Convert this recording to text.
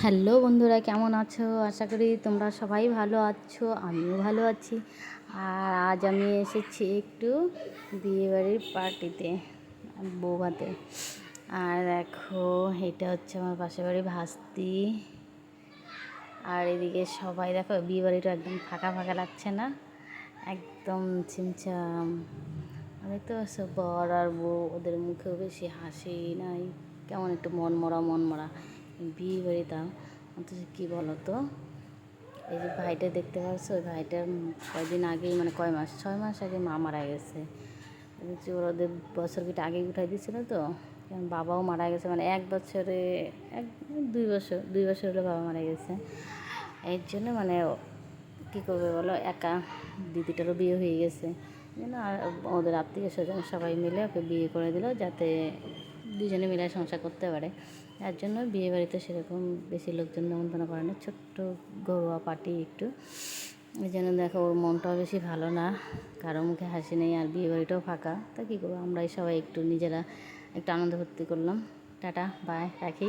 Hello বন্ধুরা, কেমন আছো? আশা করি তোমরা সবাই ভালো আছো, আমিও ভালো আছি। আর আজ আমি এসেছি একটু বিয়েবাড়ির পার্টিতে, বৌভাতে। আর দেখো, এটা হচ্ছে আমার পাশের বাড়ি ভাস্তি। আর এদিকে সবাই দেখো, বিয়েবাড়িটা একদম ফাঁকা ফাঁকা লাগছে না? একদম ছিমছাম। দেখতে পাচ্ছ, বর আর বউ, ওদের মুখেও বেশি হাসি নাই, কেমন একটু মনমরা বিয়ে বাড়িটা। অথচ কী বলো তো, এই যে ভাইটা দেখতে পাচ্ছ, ওই ভাইটার কয়দিন আগেই, মানে 6 মাস আগে মা মারা গেছে। দেখছি ওদের বছর কিটা আগেই উঠাই দিয়েছিল তো, কারণ বাবাও মারা গেছে, মানে 1 বছরে 2 বছর হলো বাবা মারা গেছে। এর জন্য মানে কী করবে বলো, একা। দিদিটারও বিয়ে হয়ে গেছে, যেন আর ওদের আত্মীয় স্বজন সবাই মিলে ওকে বিয়ে করে দিল, যাতে দুজনে মিলে সংসার করতে পারে। তার জন্য বিয়ে বাড়িতে সেরকম বেশি লোকজন নেমন্তন্ন করে না, ছোট্ট ঘরোয়া পার্টি একটু। এই জন্য দেখো, ওর মনটাও বেশি ভালো না, কারো মুখে হাসি নেই, আর বিয়ে বাড়িটাও ফাঁকা। তা কী করবো, আমরাই সবাই একটু নিজেরা একটু আনন্দ ফুর্তি করলাম। টাটা, বাই, রাখি।